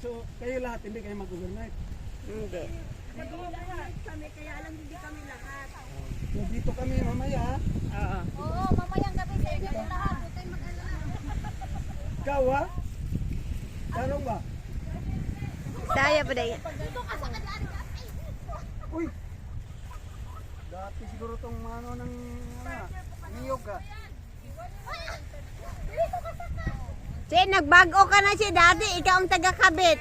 So, kayo lahat hindi kayo mag-overnight? Hindi. Mag-overnight kami, kaya lang hindi kami lahat. So, dito kami mamaya ha? Oo. Oo, mamayang gabi sa inyo yung lahat. Huwag kayong mag-alala. Ikaw ha? Tarong ba? Saya pa dahil. Dito ka sa kanlaan ka. Uy! Dati siguro tong ano ng niyog ha? Dito ka sa ka. Si, nagbago ka na si daddy. Ikaw ang taga-kabit.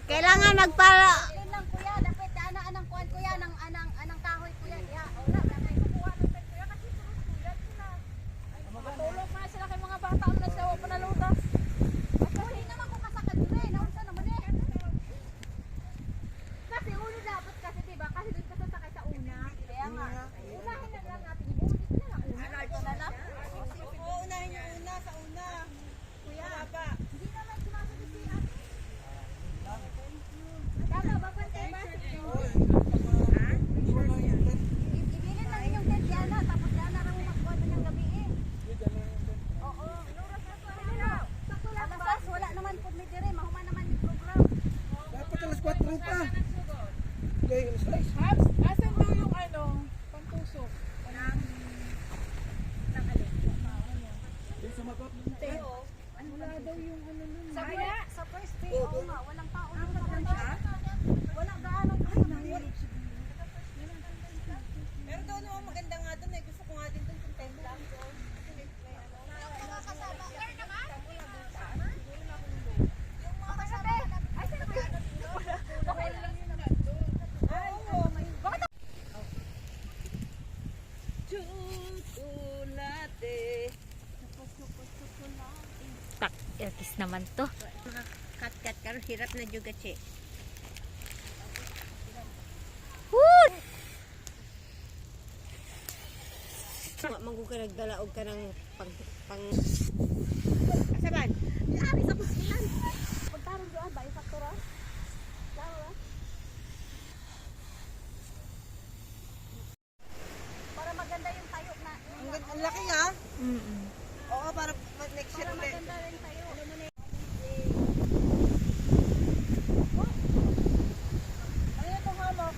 Kailangan nagpara... Yun lang kuya, dapat anang kuan kuya, anang kahoy kuya. Diha, wala, dapat kukuha ng pet kuya kasi sulat sila. Matulog na sila kay mga bata ang nasawa pa na lutas. Hindi naman ko kasakad rin, naunsa naman eh. Kasi uno dapat kasi diba, kasi doon ka sasakay sa una. Kaya nga, unahin na lang natin. Ibulit na lang una. Ito na lang. Oo, unahin yung una sa una. Kuya, Baba. hindi naman sumasagot si ate. Tama, babantay ba? Ibilin lang yung tent Diana, tapos Diana lang magkuhan mo ng gabi eh. Oo. Alas 6, wala naman po may dire, mahuman naman yung program. Dapat alas 4 pa. Okay, alas 6. Habs, asan daw yung ano, pangtusok? Yung sumagot. Wala daw yung ano nun. Sa first day, oo nga, walang tao nung nagkanta. Wala gaano Pero doon naman maganda nga doon eh. Gusto ko nga din doon kung time lang doon. Kasi may ano. Tak, yakis naman to. Kat-kat karo hirap na juga che. Wood! Manggo ka nagdalaog ka ng pang Asaban? Ari sa kusilan. Pagtarong doon ba yung faktura? Dawa. Para maganda yung tayo na. Ang laki nga. Mm-mm. Oo, para next year Para ulit. maganda rin tayo. Alam mo na Ano yung itong hamok?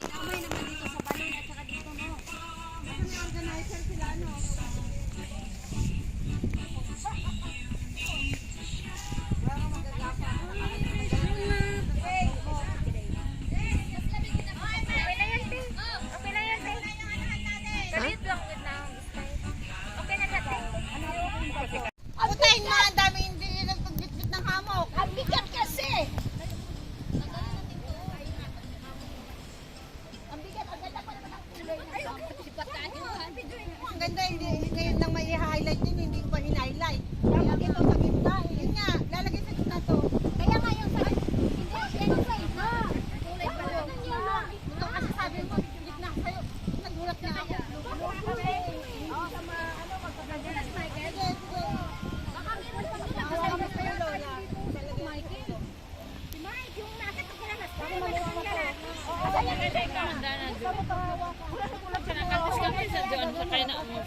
Kamay naman dito sa balon at saka dito no. Kasi may organizer sila no. Putay na, ang dami hindi nilang pagbitbit ng hamok. Ang bigat kasi. Ang bigat, ang ganda pa naman ang kulay na. Ang ganda, hindi ngayon lang may i-highlight din, hindi ko pa in-highlight. Dapat ito sa gitna. Yun nga, lalagay sa gitna to. Kaya nga yung sa hindi yung kulay na. Kulay pa rin. Ito kasi sabi ko, gitna sa'yo. Nagulat na ako. Oo, sa mga ano, magpapagalas, Michael. Sige, sige. Baka meron pa nila. Hawakan mo sa'yo, Lola. Michael. Si Mike, yung nasa pagkalanas. Bakit maliwanag ka? Oo,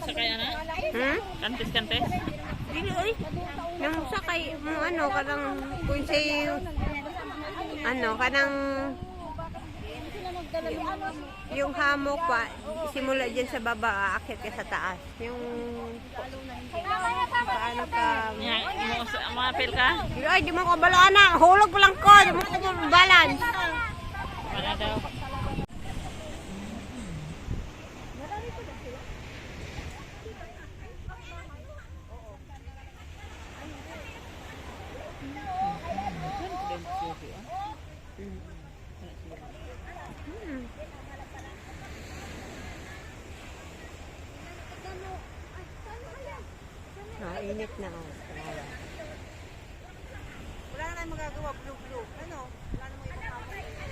kaya nga. Kantes. Dili oy. Nang sakay mo ano kanang kung say ano kanang yung hamok pa simula diyan sa baba aakyat ka sa taas. Yung paano ka Mga pil ka? ay di mo ko balaan na hulog ko lang ko di mo ko balance. Wala daw. Init na ako. Wala na tayong magagawa, blue. Ano? Wala na mo ibang hamok.